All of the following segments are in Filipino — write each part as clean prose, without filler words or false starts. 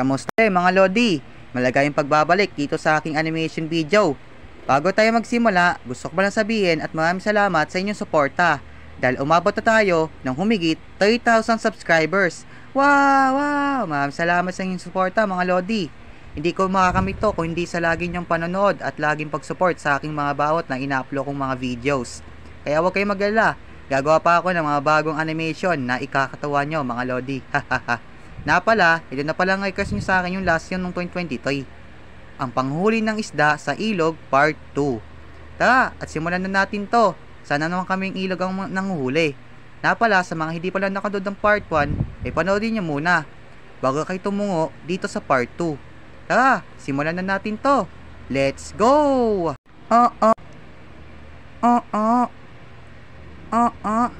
Kamusta mga Lodi? Malagayang pagbabalik dito sa aking animation video. Bago tayo magsimula, gusto ko lang sabihin at maraming salamat sa inyong suporta. Dahil umabot na tayo ng humigit 30,000 subscribers. Wow! Maraming salamat sa inyong suporta mga Lodi. Hindi ko makakamit to kung hindi sa lagi niyong panonood at laging pag-support sa aking mga bawat na ina-upload kong mga videos. Kaya huwag kayong mag-alala. Gagawa pa ako ng mga bagong animation na ikakatawa nyo mga Lodi. Na pala, ito na pala request nyo sa akin yung last yun ng 2023. Ang panghuli ng isda sa ilog part 2. Tara, at simulan na natin to. Sana naman kaming ilog ang nanguhuli. Na pala, sa mga hindi pala nakadood ng part 1, panoodin nyo muna bago kayo tumungo dito sa part 2. Tara, simulan na natin to. Let's go!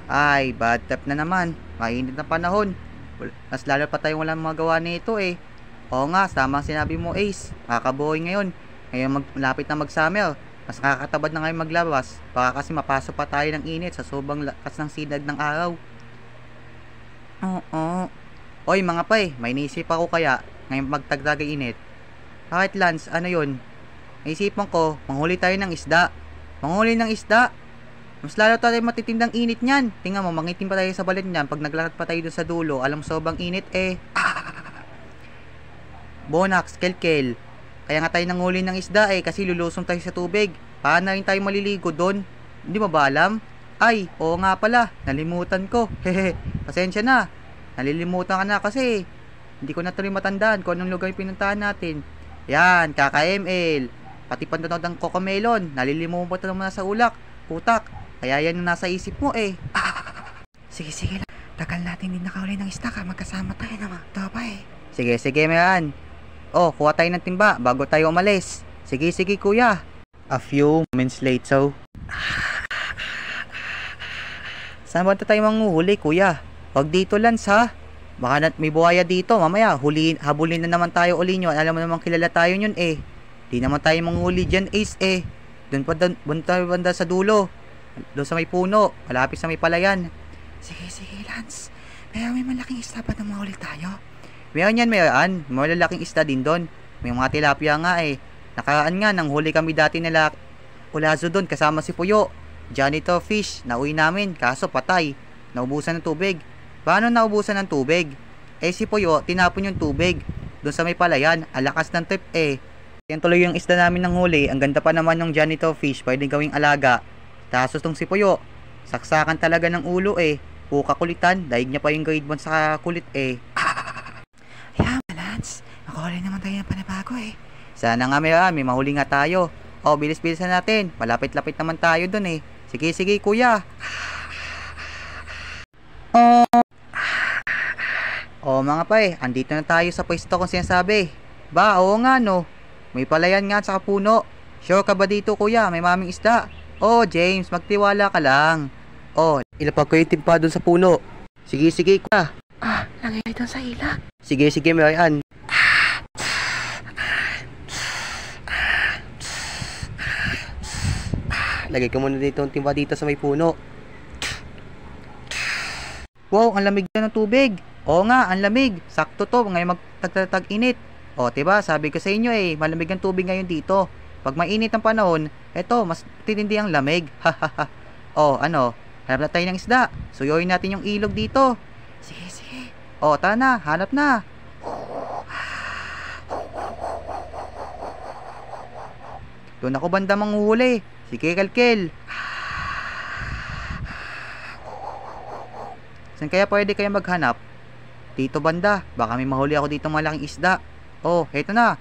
Ay, bad trip na naman. Mainit na panahon. Mas lalo pa tayong walang magawa nito eh. Oo nga, tama ang sinabi mo Ace. Kakabuhay ngayon. Ngayon malapit na mag-summer. Mas nakakatabad na ngayon maglabas. Baka kasi mapasok pa tayo ng init sa sobrang lakas ng sinag ng araw. Oy mga pay, may naisip ako kaya ngayon magtagdagay init. Bakit Lance, ano yun? Naisipan ko, manghuli tayo ng isda. Manghuli ng isda? Mas lalo tayo matitindang init niyan. Tingnan mo, mangitim pa tayo sa balat niyan. Pag naglakad pa tayo doon sa dulo, alam sobrang init eh. Bonax, kelkel. Kaya nga tayo nanghuli ng isda eh, kasi lulusong tayo sa tubig. Paano rin tayo maliligo doon? Hindi mo ba alam? Ay, oo nga pala, nalimutan ko. Hehe, pasensya na. Nalilimutan ka na kasi hindi ko na tuloy matandaan kung anong lugar yung pinuntahan natin. Yan, KKML. Pati pantanood ng Cocomelon. Nalilimutan mo na sa utak. Kaya yan ang nasa isip mo eh. Sige lang. Tagal natin din nakahuli ng isda ka. Magkasama tayo naman. Tropa eh. Sige, Mayan. Oh, kuha tayo ng timba bago tayo umalis. Sige, kuya. A few moments later. Saan ba tayo manguhuli, kuya? Huwag dito, Lance, ha? Baka may buhaya dito. Mamaya, habulin na naman tayo uli nyo. Alam mo naman kilala tayo yun eh. Di naman tayo manguhuli dyan, Ace eh. Doon pa banda sa dulo. Doon sa may puno, malapit sa may palayan. Sige, Lance. Pero may malaking isda ba na mahuli tayo? Meron yan. May malalaking isda din doon. May mga tilapia nga eh. Nakaraan nga, nang huli kami dati nila Ulazo doon kasama si Puyo. Janitor fish, nauwi namin, kaso patay. Naubusan ng tubig. Paano naubusan ng tubig? Eh si Puyo, tinapon yung tubig. Doon sa may palayan, alakas ng trip eh. Yan tuloy yung isda namin ng huli. Ang ganda pa naman ng janitor fish, pwedeng gawing alaga. Tapos tong si Puyo, saksakan talaga ng ulo eh. Puka kulitan, daig niya pa yung grade 1 sa kulit eh. Yeah, Lance. Makahuli naman tayo ng panibago eh. Sana nga may mahuli nga tayo. Oh, bilis-bilisan natin. Malapit-lapit naman tayo dun eh. Sige, kuya. Oh, mga pay, andito na tayo sa pwesto kung sinasabi. Ba, oo nga no. May palayan nga sa puno. Sure ka ba dito, kuya? May maming isda. Oh, James, magtiwala ka lang. Oh, ilapag ko yung timpa dun sa puno. Sige, kuya. Lagay doon sa ilag. Sige, Mayan. Lagay ko muna dito ang timba dito sa may puno. Wow, ang lamig na ng tubig. Oo nga, ang lamig. Sakto to, ngayon magtagtag-init. O, diba, sabi ko sa inyo eh, malamig ang tubig ngayon dito. Pag mainit ang panahon, eto, mas titindi ang lamig. O, ano, hanap na tayo ng isda. Suyuin natin yung ilog dito. Sige. O, tara na, hanap na. Doon ako banda manguhuli. Sige, kalkel. Saan kaya pwede kayo maghanap? Dito banda, baka may mahuli ako dito malaking isda. Oh, heto na.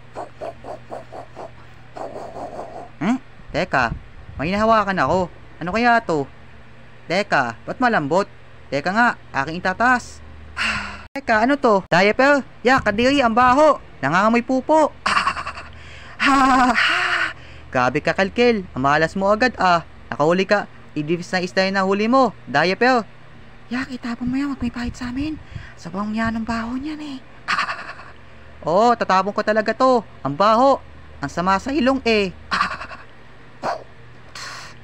Teka, may nahawakan ako. Ano kaya to? Teka, ba't malambot? Teka nga, aking itataas. Teka, ano to? Diaper? Kadiri, ang baho. Nangangamoy pupo. Grabe ka, kalkel. Ang malas mo agad ah. Nakahuli ka. Idibis na isda yung nahuli mo. Diaper. Itapon mo yan. Huwag may pahit sa amin. Sabang yan ang baho niyan eh. Oo, tatapon ko talaga to. Ang baho. Ang sama sa ilong eh.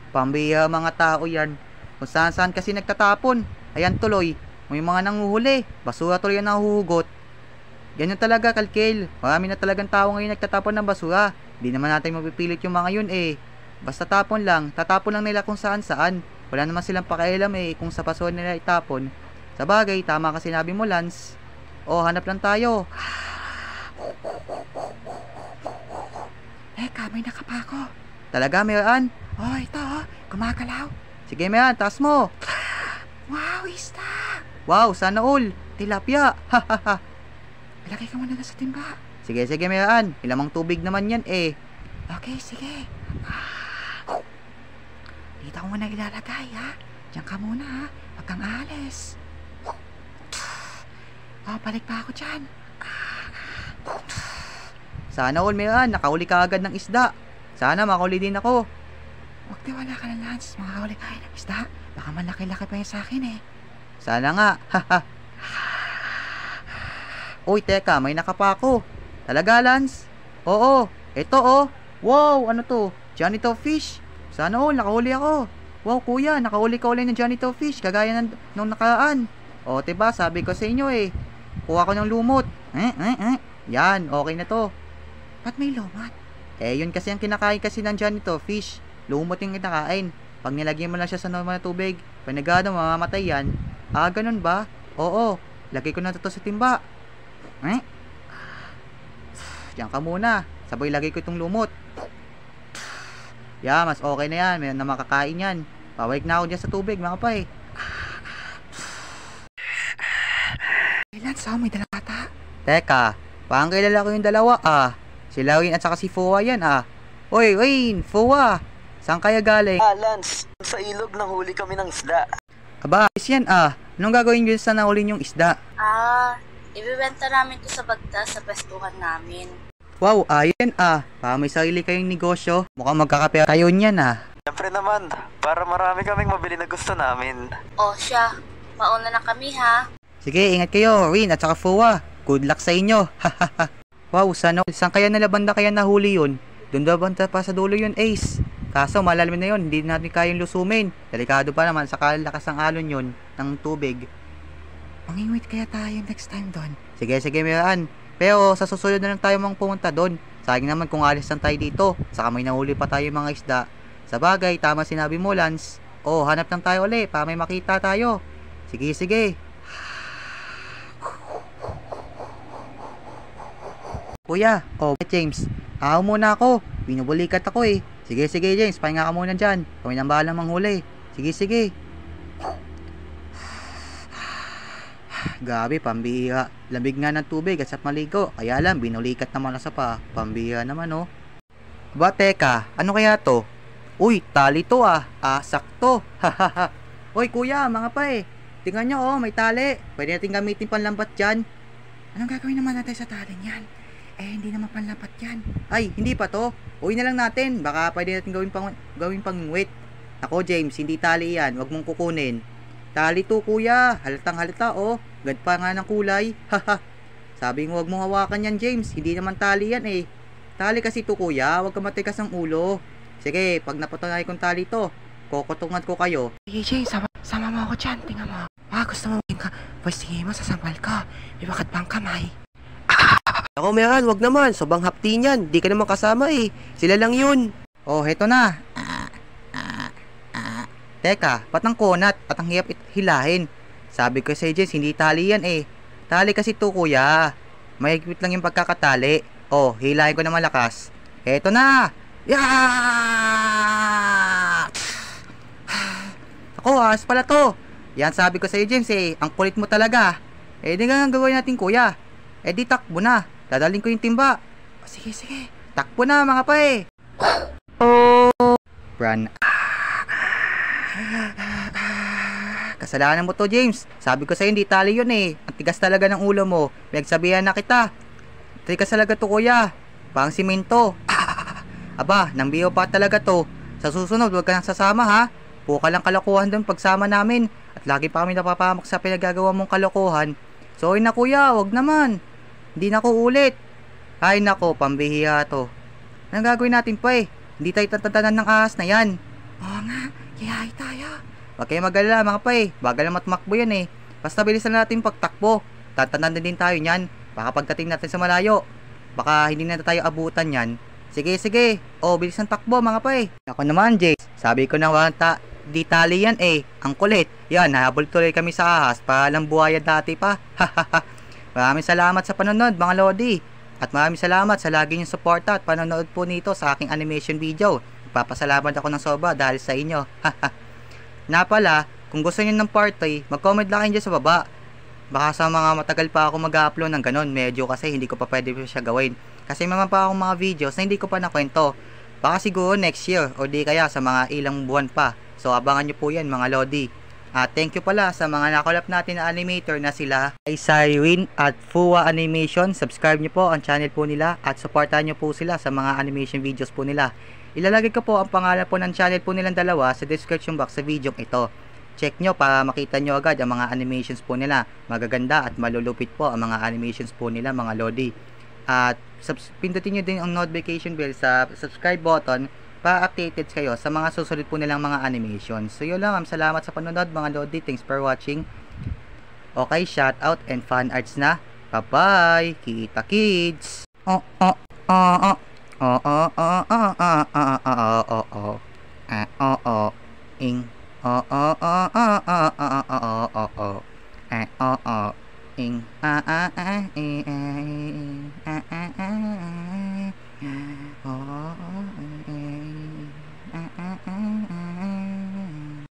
Pambiya mga tao yan. Kung saan kasi nagtatapon. Ayan tuloy. May mga nanguhuli. Basura tuloy ang nahuhugot. Ganyan talaga, Kalkel. Marami na talagang tao ngayon nagtatapon ng basura. Di naman natin mapipilit yung mga yun eh. Basta tapon lang, tatapon lang nila kung saan saan. Wala naman silang pakialam eh kung sa basura nila itapon. Sa bagay, tama ka sinabi mo, Lance. Oh, hanap lang tayo. Teka, may nakapako. Talaga, Mayan? Oh, ito oh, gumagalaw. Sige, Mayan, taas mo. Wow, isda. Wow, sana all. Tilapia. Hahaha. Ilagay ka muna na sa timba. Sige, Mayan. Ilamang tubig naman yan eh. Okay, sige. Dito ko muna ilalagay, ha? Diyan ka muna, ha? Huwag kang alis. Oh, balik pa ako dyan. Sana all, Mayan. Nakahuli ka agad ng isda. Sana makahuli din ako. Huwag tiwala ka na, Lance. Makahuli ka ng isda. Baka malaki-laki pa yan sa akin, eh. Sana nga. Haha. Uy, teka, may nakapako. Talaga, Lance? Oo, ito oh. Wow, ano to? Janito fish. Sana all, nakahuli ako. Wow, kuya, nakahuli ka ulit ng Janito fish, kagaya nung nakaraan. O, diba, sabi ko sa inyo eh. Kuha ko ng lumot. Yan, okay na to. Ba't may lumot? Eh, yun kasi ang kinakain kasi ng Janito fish. Lumot yung kinakain. Pag nilagyan mo lang siya sa normal na tubig, pag nagano, mamamatay yan. Ah, ganun ba? Oo, lagay ko na to sa timba. Diyan ka muna. Sabay lagay ko itong lumot. Yeah, mas okay na yan. Meron na makakain yan. Pawalik na ako dyan sa tubig, mga pay. Lance, oh, may dalata. Teka, parang kilala ko yung dalawa ah. Si Lawin at saka si Fowa yan ah. Oy, Wayne, Fowa. Saan kaya galing? Lance, sa ilog nahuli kami ng isda. Aba, is yan ah. Anong gagawin nyo sa nahuli yung isda? Ibibenta namin to sa bagta sa pwestuhan namin. Wow, ayun ah. Para may sarili kayong negosyo. Mukhang magkakapera kayo niyan ah. Siyempre naman, para marami kaming mabili na gusto namin. O siya, mauna na kami ha. Sige, ingat kayo, Wayne at saka Fowa. Good luck sa inyo. Wow, saan kaya nila banda kaya nahuli yun? Doon daw banda pa sa dulo yun, Ace. Kaso malalim na yun, hindi natin kayang lusumin. Delikado pa naman sa kalakas ng alon yun, ng tubig. Mangingwit kaya tayo next time doon. Sige, Miraan. Pero sa susunod na lang tayo mang pumunta doon. Sayang naman kung alis lang tayo dito. Saka may nahuli pa tayo mga isda. Sa bagay, tama sinabi mo, Lance. Oh, hanap lang tayo ulit para may makita tayo. Sige. Kuya, oh, James. Ako muna ako. Binubulikat ako eh. Sige, James. Pahinga ka muna dyan. Kami nang bahalang manghuli. Sige. Gabi, pambihira. Lamig nga ng tubig at sa maligo. Kaya lang, binulikat naman na sa pa. Pambihira naman, oh. Ba, teka. Ano kaya to? Uy, tali to ah. Sakto. Hahaha. Uy, kuya, mga pa eh. Tingnan nyo, oh, may tali. Pwede natin gamitin panlambat dyan. Anong gagawin naman natin sa taling yan? Eh, hindi naman panlapat yan. Ay, hindi pa to. Uwi na lang natin. Baka pwede natin gawin pang wait. Ako, James, hindi tali yan. Huwag mong kukunin. Tali to, kuya. Halatang halata, oh. Gad pa nga ng kulay. Haha. Sabi mo, huwag mong hawakan yan, James. Hindi naman tali yan, eh. Tali kasi to, kuya. Huwag ka matikas ng ulo. Sige, pag napatunay kong tali to, kokotungan ko kayo. Sige, Jay, sama mo ako dyan. Tingnan mo. Gusto mo ka. Pwes, tingin mo, sasampal ka. May bakat bang kamay. Ako, Meran, wag naman. Sobrang hapti niyan. Di ka naman kasama eh. Sila lang yun. Oh, heto na. Teka, patang kunat at ang hirap hilahin. Sabi ko sa James, hindi tali yan eh. Tali kasi to, kuya. Mahigpit lang yung pagkakatali. Oh, hilahin ko na malakas. Heto na. Yeah! Ako, ayos pala to. Yan sabi ko sa James eh. Ang kulit mo talaga. Eh, di nga gagawin natin, kuya. Eh, di takbo na. Dadaling ko yung timba. Sige. Takbo na, mga pa eh. Oh. Run. Kasalanan mo to, James. Sabi ko sa'yo, hindi tali yun eh. Ang tigas talaga ng ulo mo. Pinagsabihan na kita. Tigas talaga to, kuya. Parang simento. Aba, nang biyo pa talaga to. Sa susunod, huwag ka nang sasama ha. Puka lang kalokohan doon pagsama namin. At lagi pa kami napapamak sa pinagagawa mong kalokohan. Sorry na, kuya, wag naman. Hindi na ko ulit. Ay nako, pambihira to. Anong gagawin natin pa eh? Hindi tayo tatatanan ng ahas na yan. Oo nga, yahay tayo. Huwag kayo mag-alala, mga pa eh. Bagal naman tumakbo yan eh. Basta bilisan natin pagtakbo. Tatanan din tayo niyan. Baka pagdating natin sa malayo, baka hindi na tayo abutan yan. Sige, sige. O, bilis ng takbo mga pay. Ako naman, Jace. Sabi ko na di tali yan eh. Ang kulit. Yan, nahabol tuloy kami sa ahas. Palang buhaya dati pa. Maraming salamat sa panonood mga Lodi. At maraming salamat sa lagi niyong suporta at panonood po nito sa aking animation video. Papasalamat ako ng sobra dahil sa inyo. Na pala, kung gusto niyo ng part 3, mag-comment lang kayo dyan sa baba. Baka sa mga matagal pa ako mag-upload ng ganun. Medyo kasi hindi ko pa pwede siya gawin. Kasi naman pa akong mga videos na hindi ko pa nakwento. Baka siguro next year o di kaya sa mga ilang buwan pa. So abangan nyo po yan mga Lodi. At thank you pala sa mga nakolap natin na animator na sila ay Cyrene at Fuwa Animation. Subscribe nyo po ang channel po nila at supportahan nyo po sila sa mga animation videos po nila. Ilalagay ko po ang pangalan po ng channel po nilang dalawa sa description box sa video ito. Check nyo para makita nyo agad ang mga animations po nila. Magaganda at malulupit po ang mga animations po nila mga Lodi. At pindutin nyo din ang notification bell sa subscribe button para updated kayo sa mga susunod po nilang mga animations. So yun lang, salamat sa panonood mga Lodi. Thanks for watching. Okay, shout out and fan arts na. Bye bye. Kita kids. Ing